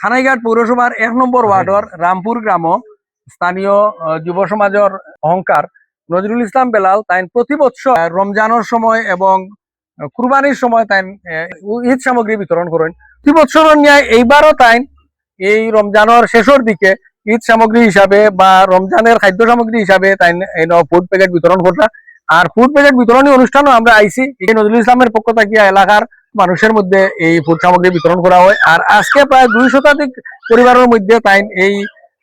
খানাইঘাট পৌরসভার 1 নম্বর ওয়ার্ডর রামপুর গ্রাম স্থানীয় যুব সমাজের অহংকার নজরুল ইসলাম বেলাল তাই প্রতি বছর রমজানের সময় এবং কুরবানির সময় তাই ঈদ সামগ্রী বিতরণ করেন। প্রতি বছর নিয়ে এইবারও তাই এই রমজানের শেষের দিকে ঈদ সামগ্রী হিসাবে বা রমজানের খাদ্য সামগ্রী হিসাবে তাই ফুড প্যাকেট বিতরণ করা। আর ফুড প্যাকেট বিতরণী অনুষ্ঠানও আমরা আইসি নজরুল ইসলামের পক্ষ থেকে এলাকার মানুষের মধ্যে এই ফুড সামগ্রী বিতরণ করা হয়। আর আজকে প্রায় 2 শতাধিক পরিবারের মধ্যে তাই এই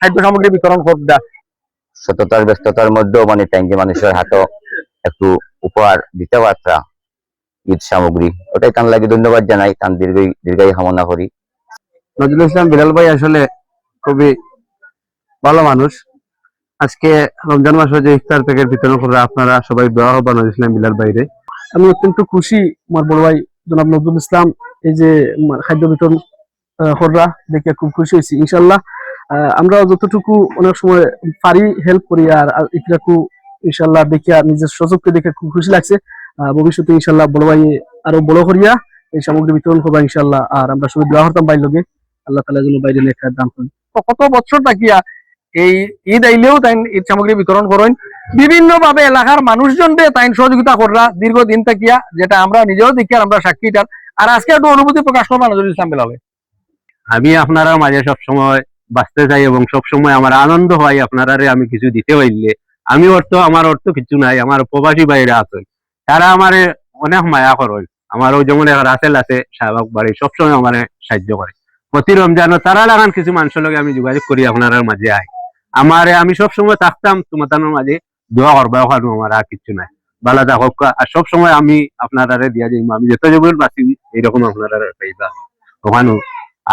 খাদ্য সামগ্রী বিতরণ করা। সততার ব্যস্ততার মধ্যেও মানে ট্যাঙ্কি মানুষের হাতও একটু উপহার দিতে পারতা ঈদ সামগ্রী, ওটাই তার লাগে ধন্যবাদ জানাই, তার দীর্ঘায়ু কামনা করি। নজরুল ইসলাম বিলাল ভাই আসলে খুবই ভালো মানুষ। আজকে রমজান মাসে যে ইফতার প্যাকেট বিতরণ করে আপনারা সবাই দোয়া হবা নজরুল ইসলাম বিলাল ভাইরে। আমি অত্যন্ত খুশি আমার বড় ভাই জনাব নজরুল ইসলাম এই যে খাদ্য বিতরণ কররা দেখে খুব খুশি হয়েছি। ইনশাল্লাহ আমরা যতটুকু অনেক সময় পারি হেল্প করি, আর এটাকু ইনশাল্লাহ দেখিয়া নিজের সুযোগকে দেখে খুব খুশি লাগছে। ভবিষ্যতে ইনশাল্লাহ বড় ভাই আরো বড় করিয়া এই সামগ্রী বিতরণ করবা ইনশাল্লাহ। আর আমরা সবাই দোয়া করতাম ভাই লগে আল্লাহ তাআলা যেন বাইরে লেখার দাম করেন। কত বছর থাকিয়া এই ঈদ আইলেও তাই ঈদ সামগ্রী বিতরণ করেন বিভিন্ন ভাবে এলাকার মানুষজনকে তাই সহযোগিতা করা দীর্ঘদিন থাকিয়া, যেটা আমরা নিজেও দেখি আর আমরা সাক্ষীটার। আর আজকে একটু অনুভূতি প্রকাশ করবা নজরুল ইসলাম বেলালে। আমি আপনারা মাঝে সবসময় বাঁচতে চাই এবং সবসময় আমার আনন্দ হয় আপনারারে আমি কিছু দিতে পারলে। আমি আমার অর্থ কিছু নাই, আমার প্রবাসী বাইরে আছেন তারা আমার অনেক মায়া করেন। আমার ওই যেমন রাসেল আছে শাহবাগ বাড়ি, সবসময় আমার সাহায্য করে। প্রতি রমজানও তারা লাগান কিছু মানুষের লগে আমি যোগাযোগ করি আপনার মাঝে আই। আমি সবসময় থাকতাম তোমার মাঝে দোয়া করবা, ওখানে আমার আর কিছু নাই। ভালো থাকুক। আর সবসময় আমি আপনারা দিয়া যাই, আমি যত যেগুলো বাঁচি এইরকম আপনারা পাইবা ওখানে।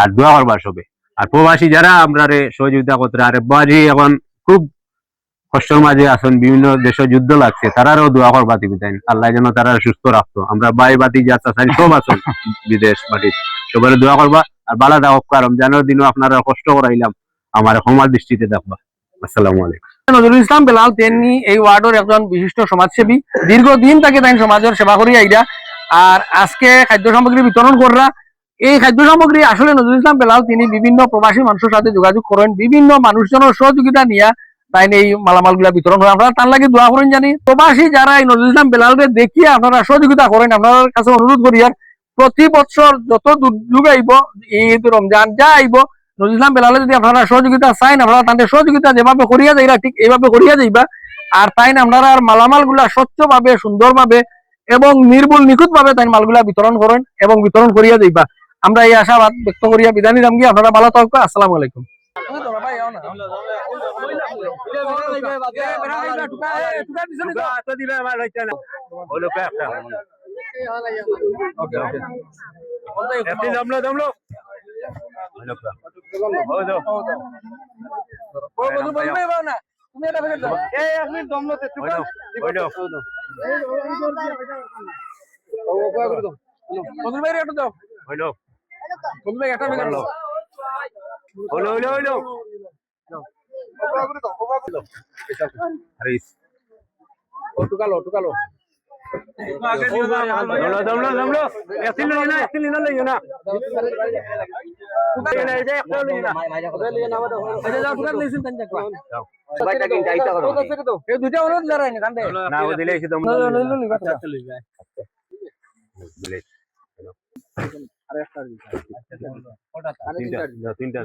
আর দোয়া করবা সবে। আর প্রবাসী যারা আমরা সহযোগিতা করতে, আর বাজি এখন খুব কষ্টের মাঝে আছেন, বিভিন্ন দেশে যুদ্ধ লাগছে, তারারও দোয়া করবা তুমি তাই আল্লাহ যেন তারা সুস্থ রাখতো। আমরা বাই বাতি যা চাই সব আছেন বিদেশ বাড়ির, সবার দোয়া করবা। আর বালা দাও রমজানের দিনও আপনারা কষ্ট করাইলাম, আমার ক্ষমার দৃষ্টিতে দেখবা। আসসালামু আলাইকুম। নজরুল ইসলাম বেলাল তিনি এই ওয়ার্ডের একজন বিশিষ্ট সমাজসেবী, দীর্ঘদিন তাকে তাই সমাজের সেবা করি আইরা। আর আজকে খাদ্য সামগ্রী বিতরণ করা এই খাদ্য সামগ্রী আসলে নজরুল ইসলাম বেলাল তিনি বিভিন্ন প্রবাসী মানুষের সাথে যোগাযোগ করেন, বিভিন্ন মানুষজনের সহযোগিতা নিয়ে তাই এই মালামাল গুলা বিতরণ করেন। আপনারা তার লাগে দোয়া করেন জানি। প্রবাসী যারা এই নজরুল ইসলাম বেলালকে দেখিয়ে আপনারা সহযোগিতা করেন, আপনার কাছে অনুরোধ করি আর প্রতি বছর যত দুর্যোগ আইব, ঈদ রমজান যা আইব, নজরুল ইসলাম বেলালে যদি আপনারা সহযোগিতা চাইন আপনারা তাদের সহযোগিতা যেভাবে করিয়া যাইরা ঠিক এইভাবে করিয়া যাইবা। আর তাই আপনারা মালামাল গুলা স্বচ্ছভাবে সুন্দরভাবে এবং নির্ভুল নিখুঁত ভাবে তাই মালগুলা বিতরণ করেন এবং বিতরণ করিয়া যাইবা। আমরা এই আশাবাদ ব্যক্ত করিয়া বিদায় নিলাম গিয়ে। আপনারা ভালো থাকুন। আসসালামু আলাইকুম। দুইটা অনুরোধ জানাইনি না দিলে তিনটা